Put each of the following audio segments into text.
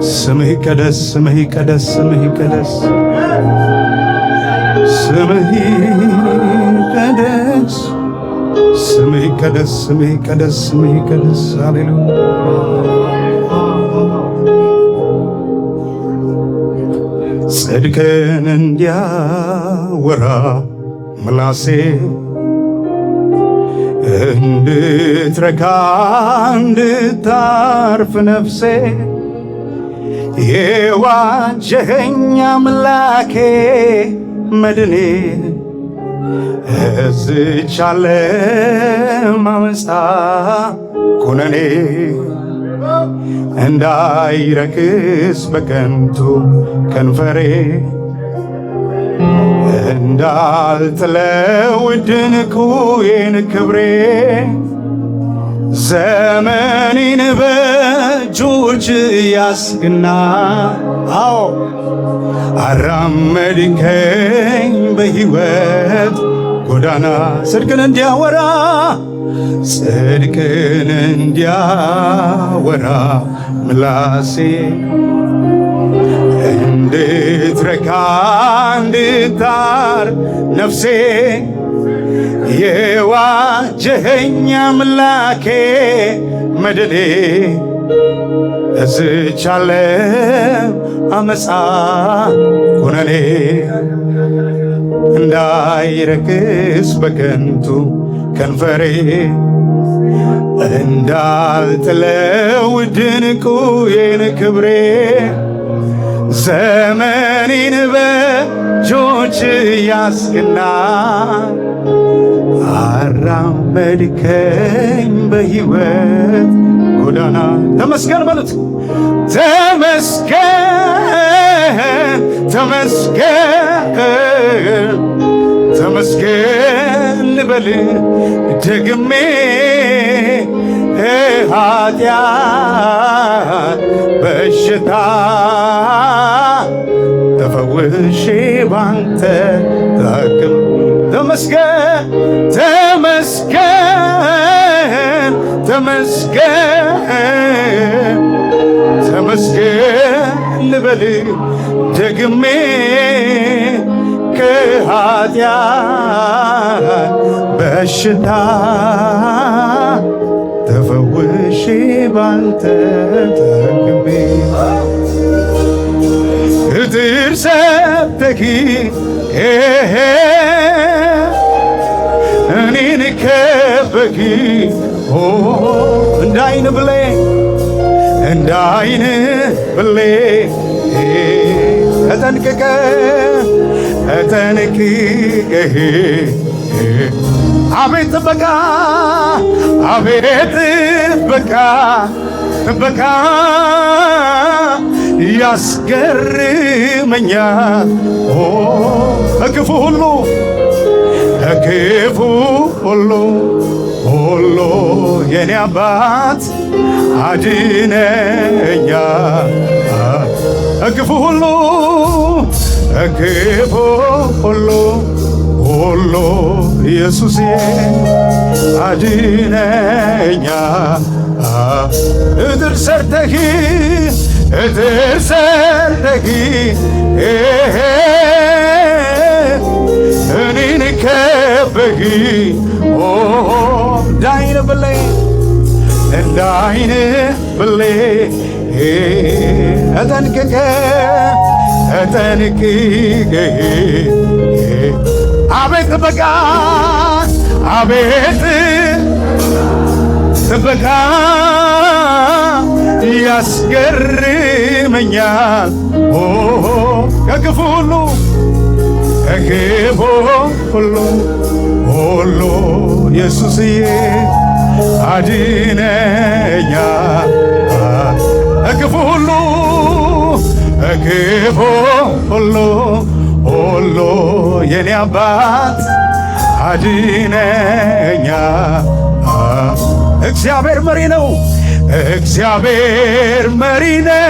ስምህ ይቀደስ፣ ስምህ ይቀደስ፣ ስምህ ይቀደስ፣ ስምህ ይቀደስ፣ ስምህ ይቀደስ፣ ስምህ ይቀደስ፣ ስምህ ይቀደስ። ሃሌሉያ። ጽድቅን እንዲያወራ ምላሴ እንድትረካ እንድታርፍ ነፍሴ የዋጀኸኝ አምላኬ መድኔ እዝች ዓለም አመፃ ኩነኔ እንዳይረክስ በከንቱ ከንፈሬ እንዳልጥለው ድንቁዬን ክብሬ ዘመኔን በእጆች ያስግና አዎ አራመድከኝ በሕይወት ጎዳና ጽድቅን እንዲያወራ ጽድቅን እንዲያወራ ምላሴ እንድትረካ እንድታር ነፍሴ የዋጀኸኝ አምላኬ መድኔ እዝች ዓለም አመፃ ኩነኔ እንዳይረክስ በከንቱ ከንፈሬ እንዳልጥለው ድንቁዬን ክብሬ ዘመኔን በእጆች ያስግና አራመድከኝ በሕይወት ጎዳና ተመስገን በሉት። ተመስገን ተመስገን ተመስገን ልበል ደግሜ ኃጢአት በሽታ ተፈውሼ ባንተ ታክም ተመስገን ተመስገን ተመስገን ተመስገን ልበል ደግሜ ከኃጢአት በሽታ ተፈውሼ ባንተ ተክቤ እጥር ሰብተኪ እኔን ከበኪ እንዳይን ብሌ እንዳይን ብሌ ተጠንቅቀ ተጠንቅቀ አቤት ጥበቃ አቤት ጥበቃ ጥበቃ ያስገርመኛል ከክፉ ሁሉ ከክፉ ሁሉ ሁሉ የኔ አባት አድነኛ ከክፉ ሁሉ ከክፉ ሁሉ ሁሉ ኢየሱስ አድነኛ እጥር ሰርተህ እጥር ሰርተህ እኔን ከበህ እንዳይን ብሌ እንዳይን ብሌ ተጠንቅቀ ተጠንቅቀ አቤት ጥበቃ አቤት ጥበቃ ያስገርመኛል ከክፉ ሁሉ ከክፉ ሁሉ ሁሉ ኢየሱስዬ አድነኛ ከክፉ ሁሉ ከክፉ ሁሉ ሁሉ የኔ አባት አድነኛ እግዚአብሔር መሪ ነው እግዚአብሔር መሪ ነው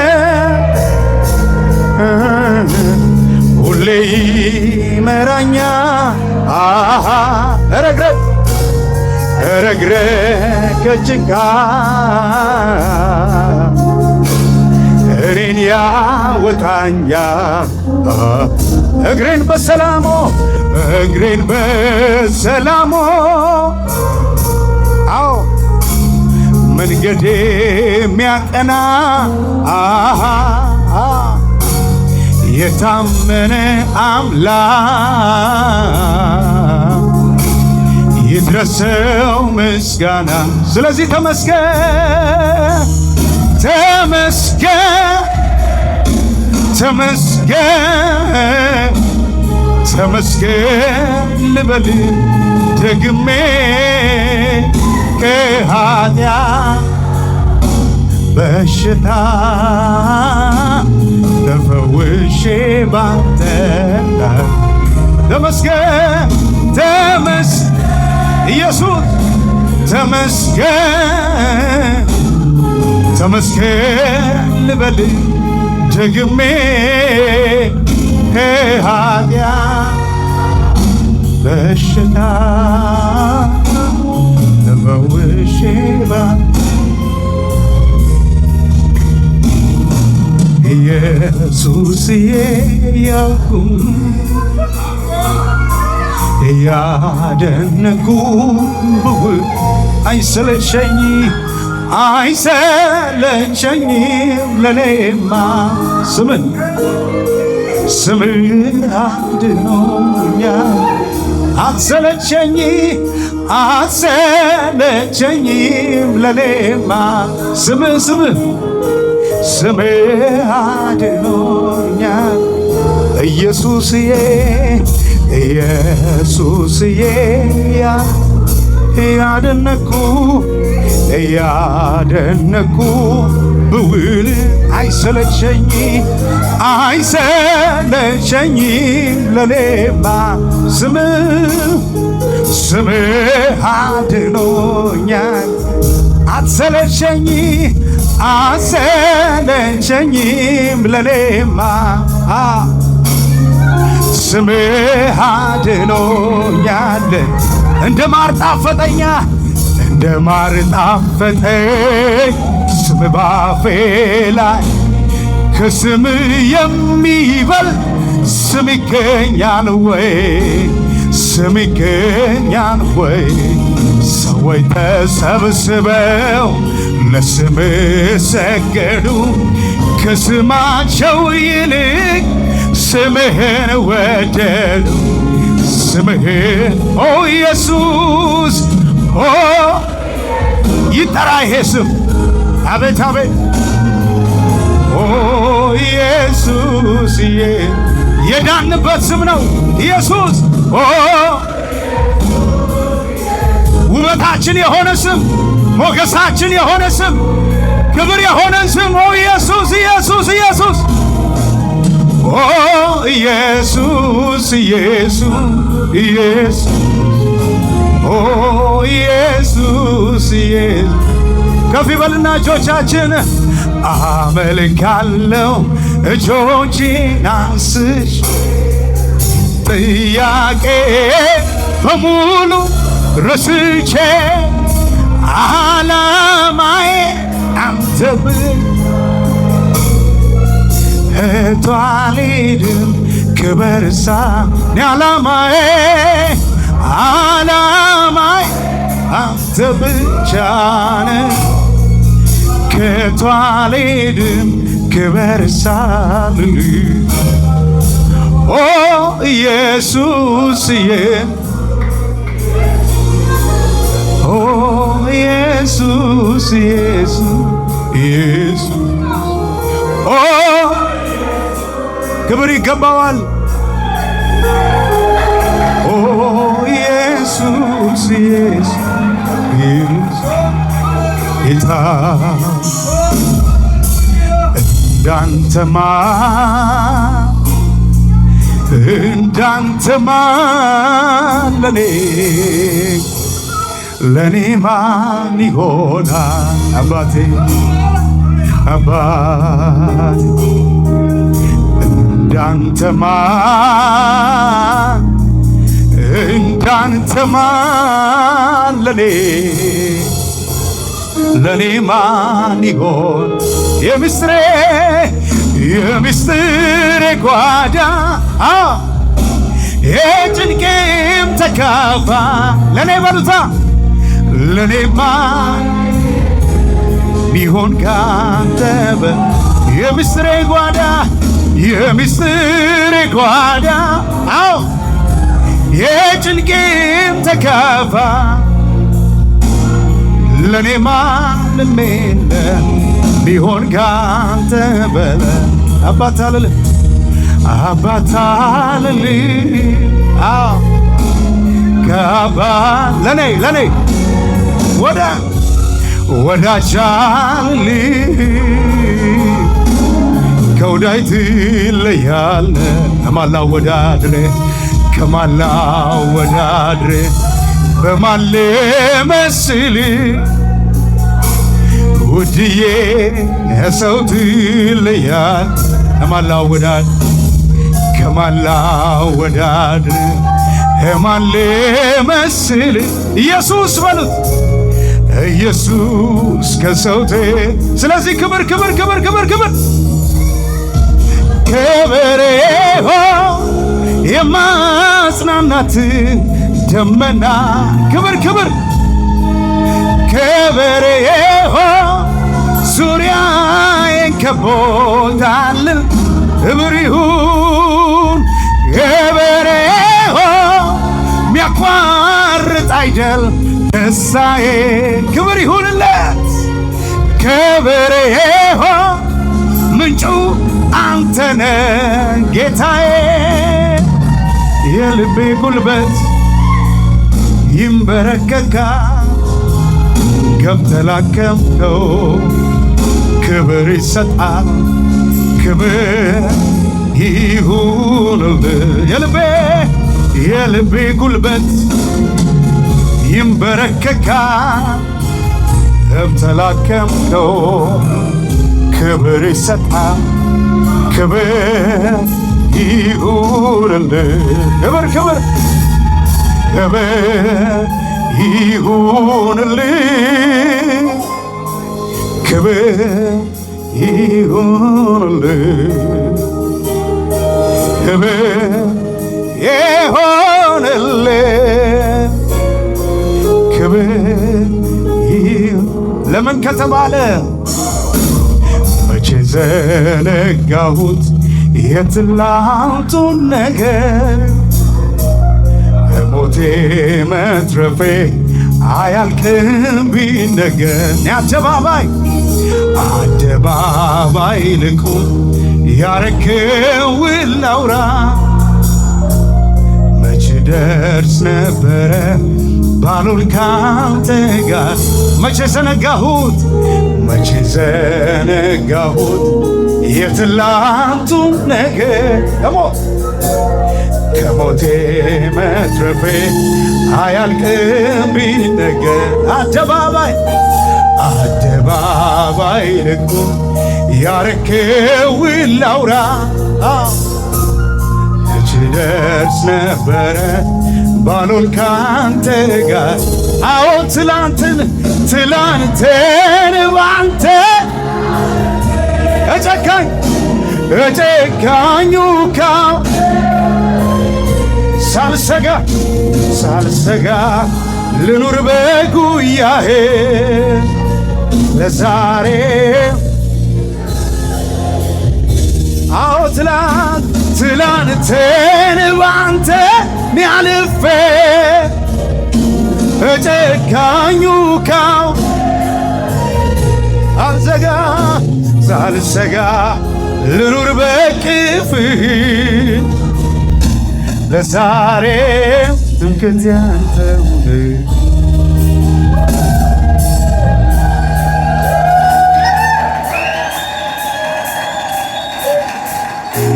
ሁሌ ይመራኛ ረግረግ ረግረግ ከጭቃ እኔን ያወጣኛል እግሬን በሰላሙ አዎ መንገዴ የሚያቀና የታመነ አምላክ ይድረሰው ምስጋና። ስለዚህ ተመስገን ተመስገን ተመስገን ተመስገን ልበል ደግሜ ከኃጢአት በሽታ ተፈውሼ ባንተ ተመስገን ኢየሱስ ተመስገን ተመስገን ልበል ደግሜ ከኃጢአት በሽታ ተፈውሼ ባንተ ኢየሱስዬ ያልኩህ ያደነኩህ አይሰለቸኝም ለኔማ ስምህ አድኖኛል አትሰለቸኝም ለኔማ ስምህ አድኖኛል ኢየሱስዬ ያደነኩ ብውል አይሰለቸኝም ለኔማ ስምህ አድኖኛል አትሰለቸኝም ለኔማ ስምህ አድኖኛል እንደ ማር ጣፈጠኝ ስም ባፌ ላይ ከስም የሚበልጥ ስም ይገኛል ወይ ሰዎች ተሰብስበው ለስም ሰገዱ ከስማቸው ይልቅ ስምህን ወደዱ ስምህን ኦ ኢየሱስ ይጠራ ይሄ ስም አቤት ኦ ኢየሱስ የዳንበት ስም ነው ኢየሱስ ውበታችን የሆነ ስም ሞገሳችን የሆነ ስም ክብር የሆነን ስም ኦ ኢየሱስ ኢየሱስ ከፍ ይበልና እጆቻችን አመልካለሁ እጆቼን አንስቼ ጥያቄ በሙሉ ረስቼ ዓላማዬ አንተ ቷሊድም ክብር ሳኔ ዓላማዬ አንተ ብቻ ነህ ከቶ አልሄድም ክብር ሳልል ኦ ኢየሱስዬ ኦ ኢየሱስ ኢየሱስ ኦ ክብር ይገባዋል ኦ ኢየሱስ ኢየሱስ ጌታ እንዳንተማ ለኔ ማን ይሆናል አባቴ እንዳንተማ ለኔ ማን ይሆን የምስጢር ጓዳ የጭንቄም ተካፋ ለኔ በሉታ ለኔማ ቢሆን ካንተ የምስጢር ጓዳ የምስጢር ጓዳ የጭንቄም ተካፋ ለኔማ ለሜለ ቢሆን ካንተ በለ አባት አለል አባት አለል ካባ ለኔ ወዳጅ አለል ከወዳጅ ትለያለህ ከማን ላወዳድር በማን ልመስል ውድዬ የሰው ትለያለህ ከማን ላወዳድር በማን ልመስል ኢየሱስ በሉት ኢየሱስ ከሰው ስለዚህ ክብር የማጽናናት ደመና ክብር ዙሪያዬን ከቦታል ክብር ይሁን ክብር ሚያቋርጥ አይደል ደስታዬ ክብር ይሁንለት ክብር ምንጩ አንተነ ጌታዬ የልቤ ጉልበት ይንበረከካል ገብተህ ላከምከው ክብር ይሰጣል ክብር ይሁንልህ የልቤ ጉልበት ይንበረከካል ገብተህ ላከምከው ክብር ይሰጣል ክብር ይሁንልህ ክብር ይሁንልህ ክብር ይሁንልህ ክብር ይሁንልህ ክብር ለምን ከተባለ መቼ ዘነጋሁት የትላንቱን ነገር ሞቴ መትረፌ አያልቅም ቢነገር አደባባይ ልቁም ያረከውን ላውራ መቼ ደርስ ነበረ ባሉን ካንተ ጋር መቼ ዘነጋሁት የትላንቱን ነገር ከሞቴ መትረፌ አያልቅም ቢነገር አደባባይ ልቁም ያረከውን ላውራ መቼ ደርስ ነበረ ባሉን ካንተ ጋር ትላንትን ባንተ እጨካኙ ሳልሰጋ ልኑር በጉያሄ ለዛሬ ትላንትን ባንተ ሚያልፌ እጨካኙ ሳልሰጋ ልኑር በቅፍህ ለዛሬ ትምክህት ያንተው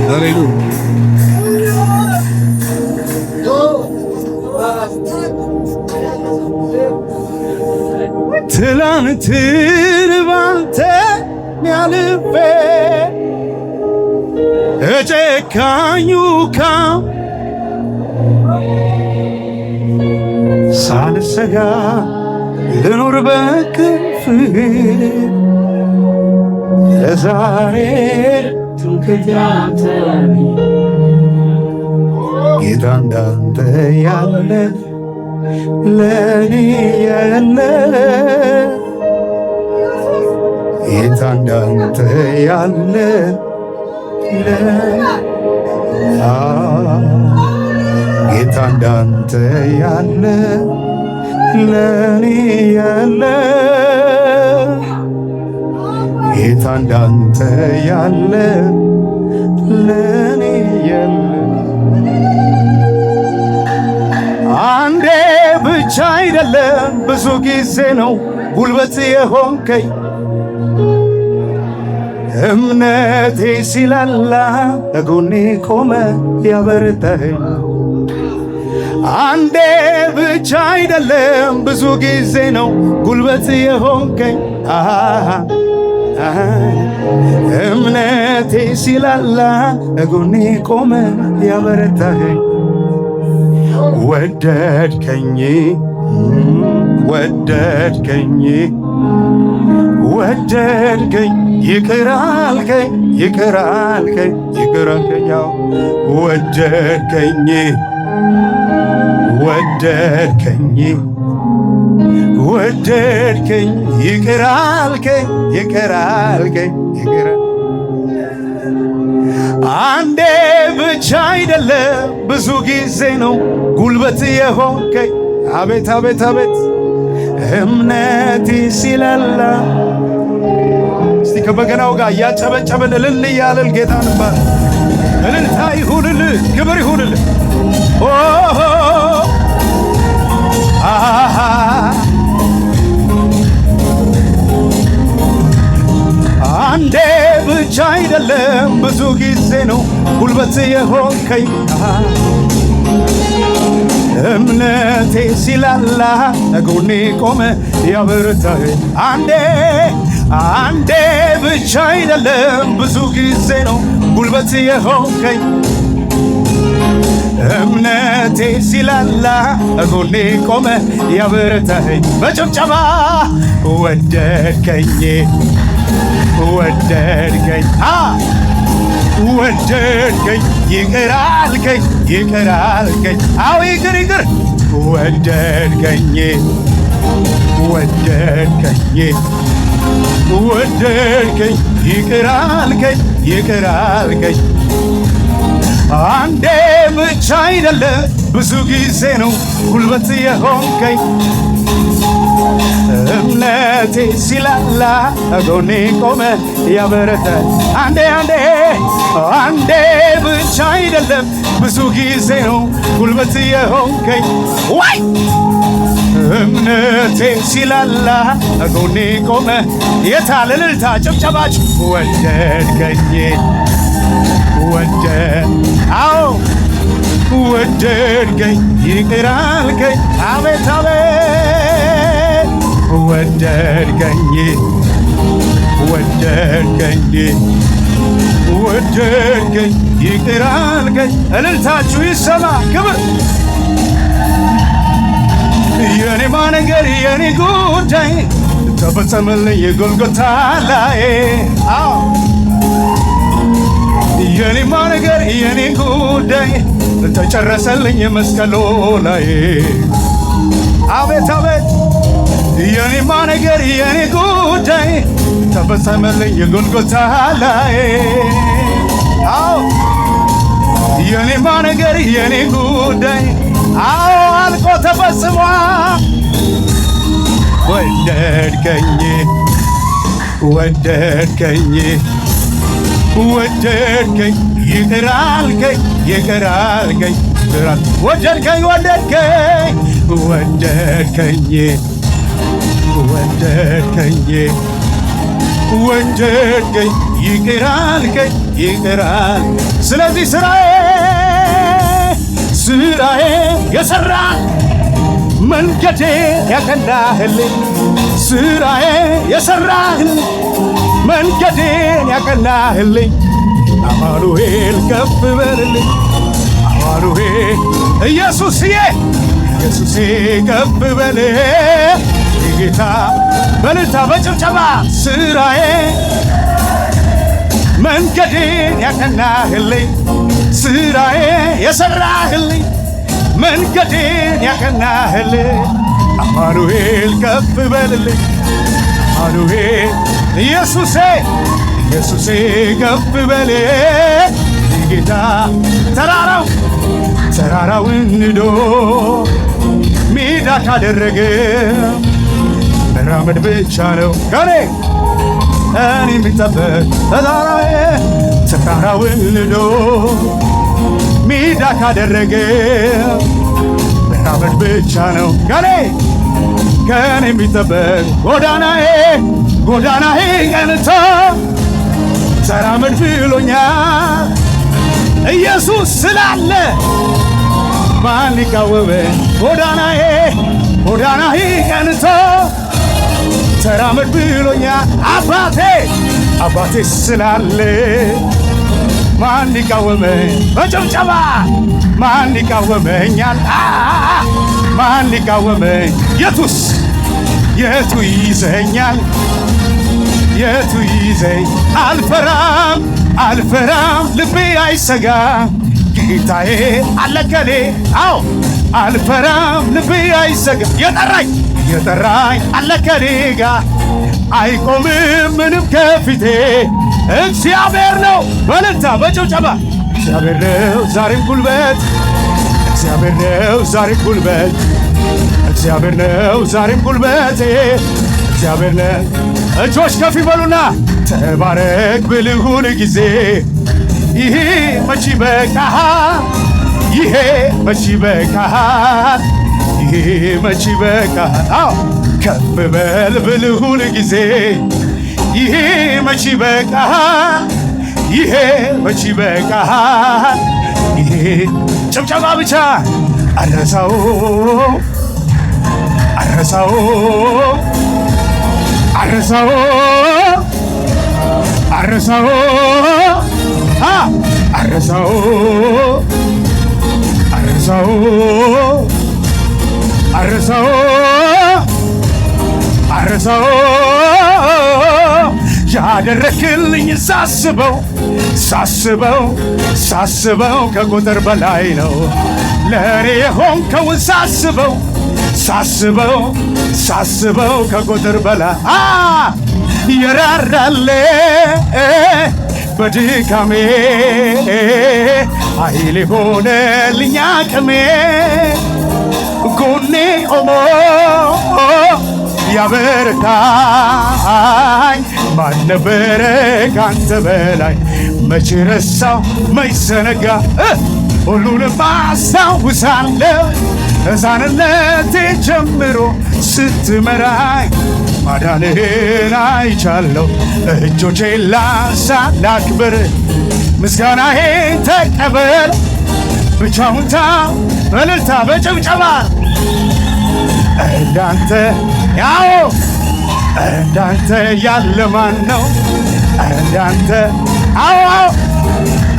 ሃሌሉያ ትላንትን ባንተ ሚያልፌ እጨካኙ ሳልሰጋ ልኑር በክንፍህ ለዛሬ ጌታ እንዳንተ ያለ ለኔ የለ ጌታ እንዳንተ ያለ ጌታ እንዳንተ ያለ ለኔ የለ ጌታ እንዳንተ ያለ ለኔ የለ አንዴ ብቻ አይደለም ብዙ ጊዜ ነው ጉልበት የሆንከኝ እምነቴ ሲላላ ለጎኔ ቆመ ያበረታኸኝ አንዴ ብቻ አይደለም ብዙ ጊዜ ነው ጉልበት የሆንከኝ እምነቴ ሲላላ ለጎኔ ቆመ ያበረታኸኝ ወደድከኝ ወደድከኝ ወደድከኝ ይቅር አልከኝ ይቅር አልከኝ ይቅር አልከኝ ወደድከኝ ወደድከኝ ወደድከኝ ይቅር አልከኝ ይቅር አልከኝ ይቅር አንዴ ብቻ አይደለም ብዙ ጊዜ ነው ጉልበት የሆንከኝ አቤት አቤት አቤት እምነቴ ሲላላ እስቲ ከበገናው ጋር እያጨበጨብን እልል እያልን ጌታን ባል እልልታ ይሁንልህ ክብር ይሁንልህ አንዴ ብቻ አይደለም ብዙ ጊዜ ነው ጉልበት የሆንከኝ እምነቴ ሲላላ ለጎኔ ቆመ ያበረታኸኝ አንዴ ብቻ አይደለም ብዙ ጊዜ ነው ጉልበት የሆንከኝ እምነቴ ሲላላ ለጎኔ ቆመ ያበረታኸኝ በጭብጨባ ወደድከኝ ወደድከኝ ወደድከኝ ይቅር አልከኝ ይቅር አልከኝ አዎ ይቅር ይቅር ወደድከኝ ወደድከኝ ወደድከኝ ይቅር አልከኝ ይቅር አልከኝ አንዴ ብቻ አይደለም ብዙ ጊዜ ነው ጉልበት የሆንከኝ እምነቴ ሲላላ ጎኔ ቆመ ያበረታኝ አንዴ ብቻ አይደለም ብዙ ጊዜ ነው ጉልበት የሆንከኝ ወይ እምነቴ ሲላላ ጎኔ ቆመ የታለ እልልታ ጭብጨባችሁ ወደድከኝ አዎ ወደድከኝ ይቅር አልከኝ አቤት አቤት ወደድከኝ ወደድከኝ ወደድከኝ ይቅር አልከኝ እልልታችሁ ይሰማ ክብር የኔማ ነገር የኔ ጉዳይ ተፈጸመልኝ የጎልጎታ ላይ የኔማ ነገር የኔ ጉዳይ ተጨረሰልኝ መስቀሉ ላይ አቤት አቤት የኔማ ነገር የኔ ጉዳይ ተፈጸመልኝ የጎልጎታ ላይ አዎ የኔማ ነገር የኔ ጉዳይ አዎ አልቆ ተፈጽሟል ወደድከኝ ወደድከኝ ወደድከኝ ይቅር አልከኝ ይቅር አልከኝ ወደድከኝ ወደድከኝ ወደድከኝ ወደድከኝ ወደድከኝ ይቅር አልከኝ ይቅር አልከኝ ስለዚህ ስራዬ የሰራ መንገዴ ያቀናህልኝ ስራዬ የሰራህልኝ መንገዴን ያቀናህልኝ አማኑኤል ከፍ በልልኝ አማኑኤል ኢየሱስዬ ከፍ በል ጌታ በልልታ በጭብጨባ መንገዴን ያቀናህልኝ ስራዬ የሰራህልኝ መንገዴን ያቀናህልኝ አማኑኤል ከፍ በልልኝ አማኑኤል ኢየሱሴ ኢየሱሴ ከፍ በል ጌታ ተራራውን ንዶ ሜዳ ካደረገ መራመድ ብቻ ነው ከኔ የሚጠበቅ ተራራውን ንዶ ሜዳ ካደረገ መራመድ ብቻ ነው ከኔ የሚጠበቅ ጎዳናዬ ቀንቶ ተራመድ ብሎኛል ኢየሱስ ስላለ ማን ሊቃወመኝ ጎዳናዬ ቀንቶ ተራመድ ብሎኛል አባቴ ስላለ ማን ሊቃወመኝ በጭብጨባ ማን ሊቃወመኛል ማን ሊቃወመኝ የቱ ይዘኛል የቱ ይዘኝ አልፈራም ልቤ አይሰጋ ጌታዬ አለ ከኔ አልፈራም ልቤ አይሰጋ የጠራኝ አለ ከኔ ጋር አይቆምም ምንም ከፊቴ እግዚአብሔር ነው በእልልታ በጭብጨባ እግዚአብሔር ነው ዛሬም ጉልበት እግዚአብሔር ነው ዛሬም ጉልበት እግዚአብሔር ነው ዛሬም ጉልበቴ እግዚአብሔር ነው እጆች ከፍ ይበሉና ተባረክ ብልህ ሁል ጊዜ ይሄ መች ይበቃሃል ይሄ መች ይበቃሃል ይሄ መች ይበቃሃል ከፍ በል ብልህ ሁል ጊዜ ይሄ መች ይበቃሃል ይሄ መች ይበቃሃል ይሄ ጭብጨባ ብቻ አረሳው ያደረክልኝ ሳስበው ከቁጥር በላይ ነው ለእኔ የሆንከውን ሳስበው ከቁጥር በላይ የራራለ በድካሜ ኃይል ሆነልኝ አቅሜ ጎኔ ቆሞ ያበረታኝ ማን ነበረ ካንተ በላይ መች ረሳው መች ዘነጋ ሁሉንም አስታውሳለሁ ሕፃንነቴ ጀምሮ ስትመራኝ ማዳንህን አይቻለሁ እጆቼን ላንሳ ላክብር ምስጋናዬን ተቀበል ብቻውን በእልልታ በጭብጨባ እንዳንተ ያለ ማን ነው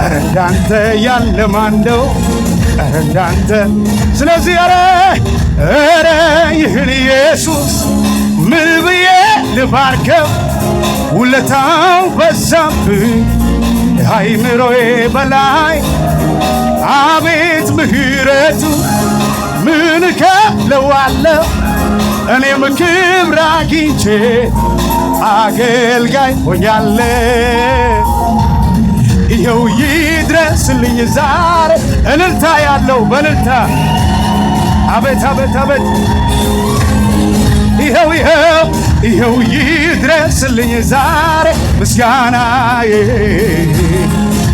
እንዳንተ ያለ ማን ነው እንዳንተ ስለዚህ ኧረ ይህን ኢየሱስ ምን ብዬ ልባርከው ውለታው በዛብኝ አይምሮዬ በላይ አቤት ምሕረቱ ምን እከፍለዋለሁ እኔም ክብር አግኝቼ አገልጋይ ሆኛለሁ ይኸው ይድረስልኝ ዛሬ እልልታ ያለው በእልልታ አቤት ይኸው ይድረስልኝ ዛሬ ምስጋናዬ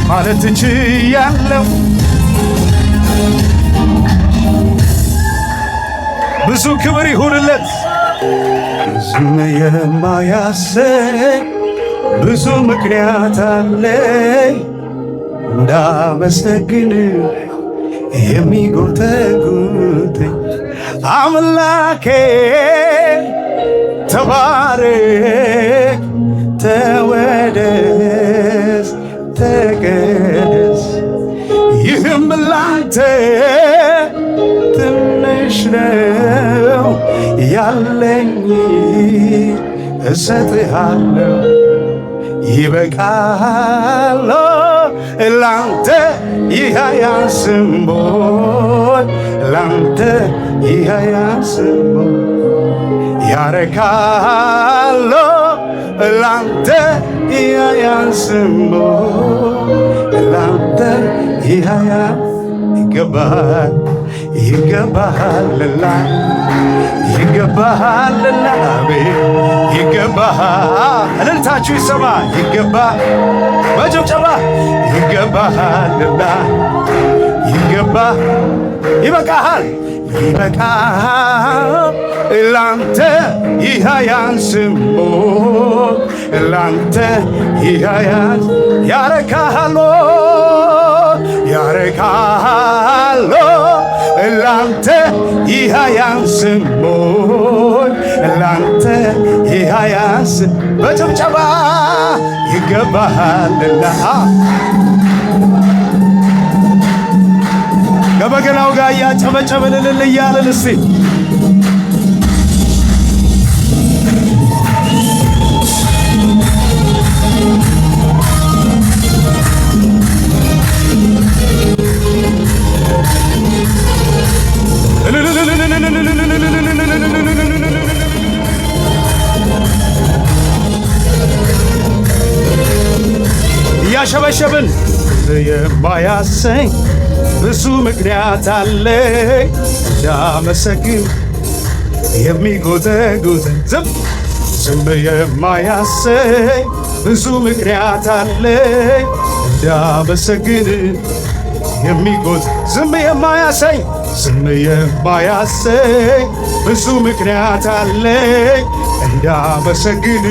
ማለት ችያለሁ ብዙ ክብር ይሁንለት ዝም የማያሰኝ ብዙ ምክንያት አለኝ እንዳመሰግን የሚጎተጉተኝ አምላኬ ተባረክ ተወደስ ተቀደስ ይህም ላንተ ትንሽ ነው ያለኝ እሰጥሃለሁ ይበቃል ላንተ ይህ አያንስም ወይ ላንተ ይህ አያንስም ያረካል ላንተ ይህ አያንስም ላንተ ይህ ይገባሃል ይገባሃልና ይገባሃልና ይገባሃል እልልታችሁ ይሰማ ይገባ በጭብጨባ ይገባሃልና ይገባ ይበቃሃል ይበቃሃል ላንተ ይህ አያንስም ላንተ ይህ አያንስ ያረካሃል ያረካሃል ላንተ ይህ አያንስም ላንተ ይህ አያንስም በጭብጨባ ይገባሃልና ከበገናው ጋር እያጨበጨብን እልል እያልን እስቲ እያሸበሸብን የማያሰኝ ብዙ ምክንያት አለኝ እንዳመሰግን የሚጎተጉተኝ ዝም የማያሰኝ ብዙ ምክንያት አለኝ እንዳመሰግን የሚጎት ዝም የማያሰኝ ብዙ ምክንያት አለኝ እንዳመሰግን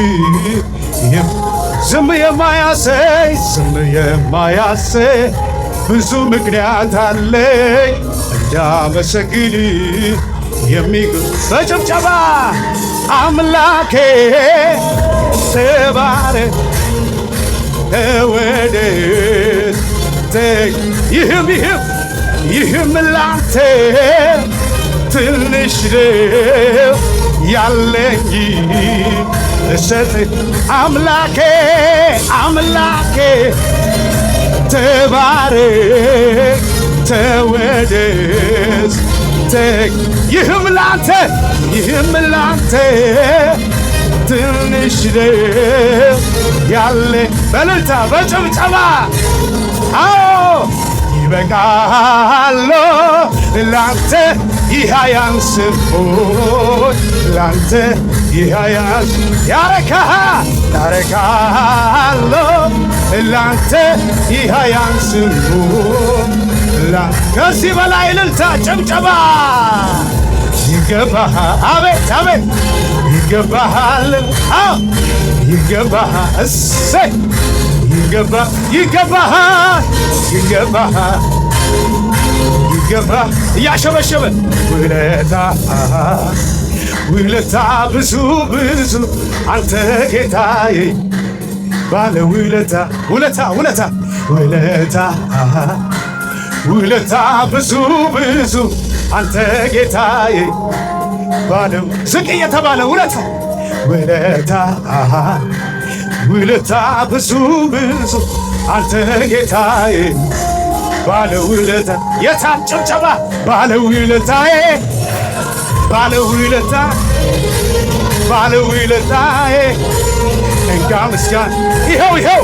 ዝም የማያሰኝ ብዙ ምክንያት አለኝ እንዳመሰግን በጭብጨባ አምላኬ ተባረክ ተወደድ ይህም ላንተ ትንሽ ነው ያለኝ እሰጥ አምላኬ ተባረክ ተወደስ ይህም ላንተ ትንሽ ነው ያለ በእልልታ በጭብጨባ አዎ ይበቃል ላንተ ይህ አያንስም ላንተ ይህ አያንስም ያረካሃል ላንተ ይህ አያንስም ከዚህ በላይ እልልታ ጭብጨባ ይገባሃል አቤት አቤት ይገባሃል ይገባሃል እሰይ ይገባሃል እያሸበሸበን ውለታ ብዙ አንተ ጌታዬ ባለ ውለታ ብዙ አንተ ጌታዬ ባለ ዝቅ እየተባለ ውለታ ብዙ አንተ ጌታዬ ባለ ውለታ የታን ጭብጨባ ባለ ውለታዬ እንካ ምስጋና ይኸው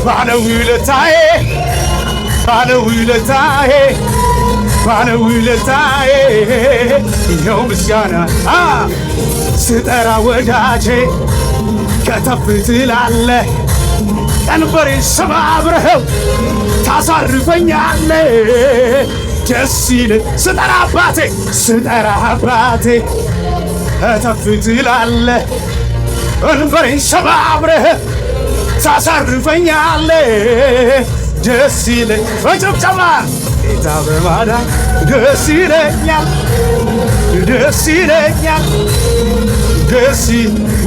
ባለ ውለታዬ ይኸው ምስጋና ስጠራ ወዳጄ ከተፍ ትላለህ ቀንበሬን ሰባብረኸው ታሳርፈኛለህ ደስ ይለኝ ስጠራ አባቴ ከተፍ ትላለህ ቀንበሬን ሰባብረኸው ታሳርፈኛለህ ደስ ይለኝ በጭብጨባ ጌታ በማዳን ደስ ይለኛል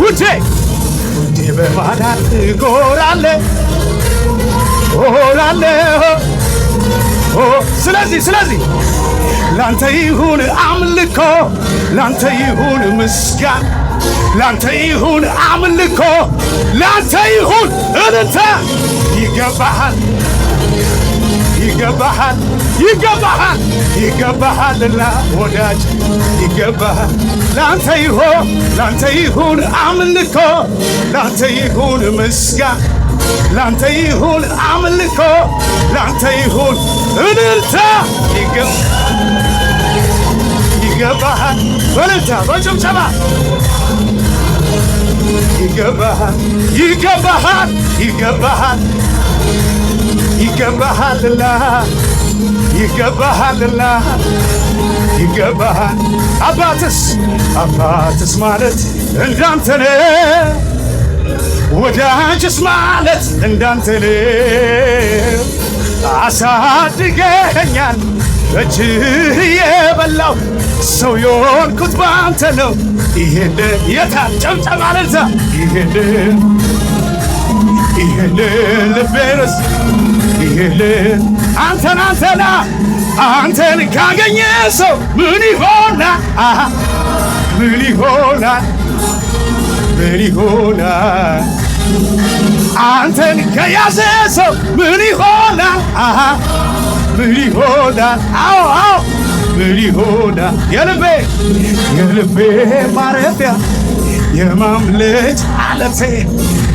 ውዴ በማዳን እኮራለሁ ስለዚህ ላንተ ይሁን አምልኮ ላንተ ይሁን ምስጋና ላንተ ይሁን አምልኮ ላንተ ይሁን እልልታ ይገባሃል ይገባሃል ይገባሃል ይገባሃልና ወዳጅ ይገባሃል ላንተ ይሁን አምልኮ ላንተ ይሁን ምስጋና ላንተ ይሁን አምልኮ ላንተ ይሁን እልልታ ይገባሃል በእልልታ በጭብጨባ ይገባሃል ይገባሃል ይገባሃል ይገባሃልና ይገባሃልና ይገባሃል አባትስ ማለት እንዳንተ ነው ወዳጅስ ማለት እንዳንተ ነው አሳድገኛል በእጅህ የበላው ሰው የሆንኩት ባንተ ነው ይሄን የታጨብጨብ ማለዛ ይሄን ልቤርስ ይሄን አንተን ካገኘ ሰው ምን ይሆናል አንተን ከያዘ ሰው ምን ይሆናል አዎ ምን ይሆናል የልቤ ማረፊያ የማምለጫ ዓለቴ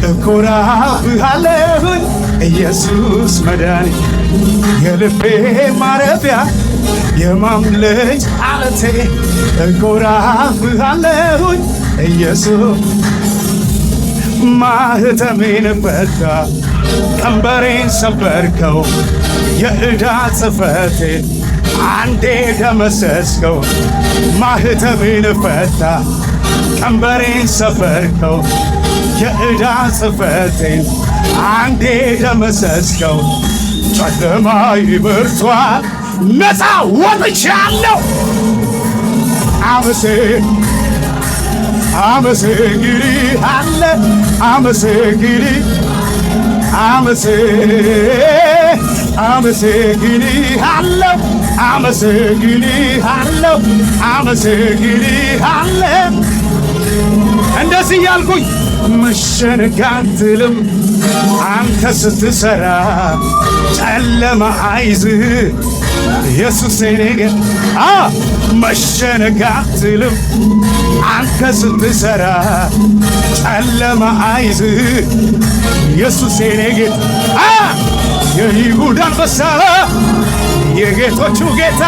እኮራብሃለሁኝ ኢየሱስ መድኃኒቴ የልቤ ማረፊያ የማምለጫ ዓለቴ እኮራብሃለሁኝ ኢየሱስ ማህተሜን ፈታ ቀንበሬን ሰበርከው የዕዳ ጽሕፈቴን አንዴ ደመሰስከው ማህተሜን ፈታ ቀንበሬን ሰበርከው የዕዳ ጽሕፈቴን አንዴ ደመሰስከው ጨለማይ በርቷል ነፃ ወጥቻለሁ አመሰግንሃለሁ እንደዚህ ያልኩኝ መሸነፍ አትልም አንተ ስትሰራ ጨለማ አይዝህ ኢየሱስ ነገር መሸነፍ አትልም አንተ ስትሰራ ጨለማ አይዝህ ኢየሱስ ነገር የይሁዳ አንበሳ የጌቶቹ ጌታ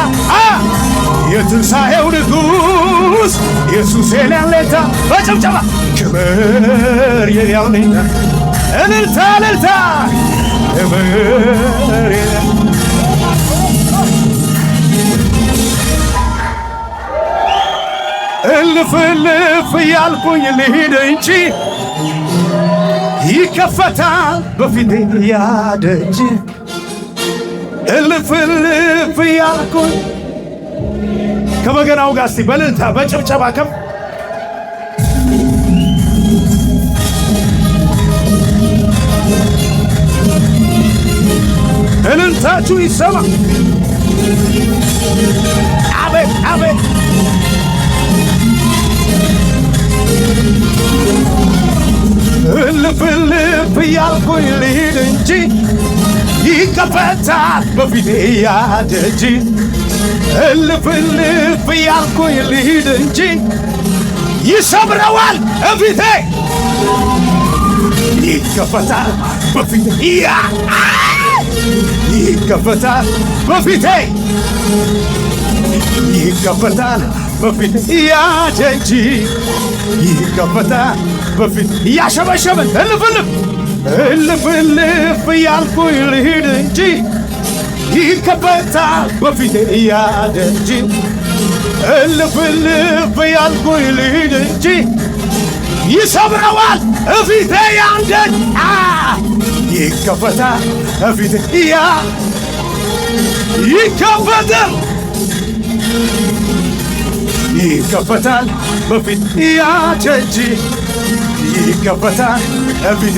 የትንሣኤው ንጉሥ ኢየሱስ ያለታ በጭብጨባ ክብር ያለታ እልልታ ክብር እልፍ ያልኩኝ ልሂድ እንጂ ይከፈታል በፊቴ ያደጅ እልፍ ያልኩኝ ከበገናው ጋር እስቲ በእልልታ በጭብጨባ ከፍ እልልታችሁ ይሰማ አቤት አቤት እልፍ ያልኩኝ ልሂድ እንጂ ይከፈታል በፊቴ ያደጅ እልፍ ያልኩኝ ልሂድ እንጂ ይሰብረዋል በፊቴ ይከፈታል በፊቴ ይከፈታል በፊቴ ይከፈታል በፊቴ ያደጅ ይከፈታል በፊት እያሸበሸበን እልፍ ያልኩኝ ልሂድ እንጂ ይከፈታል በፊቴ ያደጅ እልፍ ያልኩኝ ልሂድ እንጂ ይሰብረዋል በፊቴ ያደጅ ይከፈታል በፊቴ ይከፈታል በፊት ያደጅ ይከፈታል በፊቴ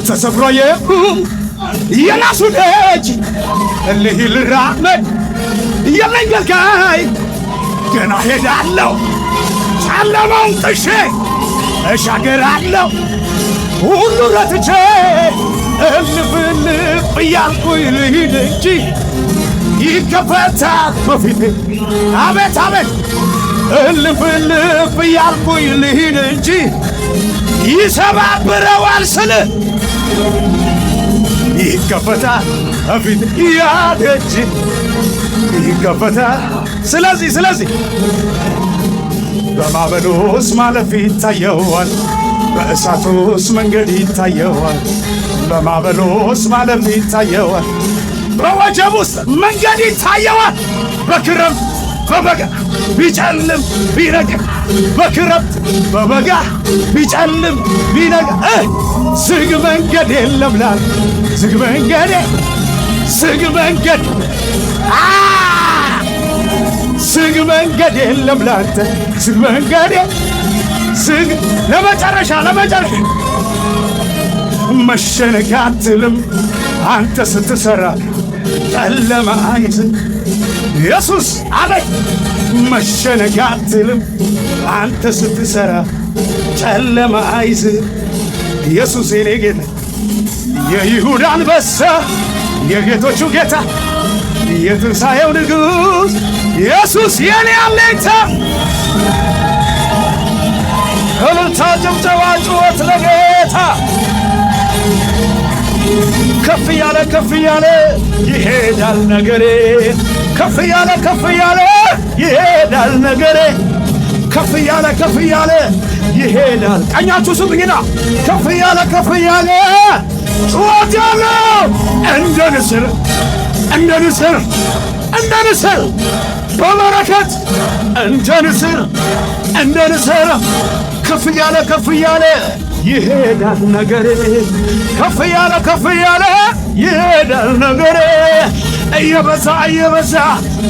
ተሰብሮ የቁም የናሱ ደጅ ልራመድ የለኝ ገልጋይ ገና ሄዳለሁ ጨለማውን ጥሼ እሻገራለሁ ሁሉ ረትቼ እልፍ እልፍ እያልኩኝ ልሂድ እንጂ ይከፈታል በፊቴ። አቤት አቤት እልፍ እልፍ እያልኩኝ ልሂድ እንጂ ይሰባብረዋል ስል ይከፈታል በፊቴ ያ ደጅ ይከፈታል። ስለዚህ በማዕበሉ ውስጥ ማለፍ ይታየዋል፣ በእሳቱ ውስጥ መንገድ ይታየዋል። በማዕበሉ ውስጥ ማለፍ ይታየዋል፣ በወጀብ ውስጥ መንገድ ይታየዋል። በክረምት በበጋ ቢጨልም ቢነጋ፣ በክረምት በበጋ ቢጨልም ቢነጋ ዝግ መንገድ የለም ላል ዝግ መንገድ ዝግ መንገድ ዝግ መንገድ የለም ላንተ ዝግ መንገድ ዝግ ለመጨረሻ መሸነፍ አትልም አንተ ስትሰራ ጨለማ አይዝም ኢየሱስ አቤት መሸነፍ አትልም አንተ ስትሰራ ጨለማ አይዝም ኢየሱስ የኔ ጌታ የይሁዳ አንበሳ የጌቶቹ ጌታ የትንሣኤው ንጉሥ ኢየሱስ የኔ አለኝታ። እልልታ ጭብጨባ ጩኸት ለጌታ ከፍ ያለ ይሄዳል ነገሬ ከፍ ያለ ይሄዳል ነገሬ ከፍ ያለ ይሄዳል። ቀኛችሁ ስሙኝና ከፍ ያለ ጩኸት ያለው እንደ ንስር በበረከት እንደ ንስር ከፍ ያለ ይሄዳል ነገሬ ከፍ ያለ ይሄዳል ነገሬ እየበዛ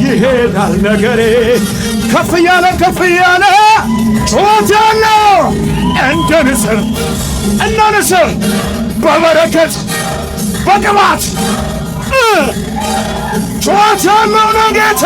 ይሄዳል ነገሬ ከፍ ያለ ጩኸት ያለው እንደ ንስር በበረከት በቅባት ጩኸት ያለው ነው ጌታ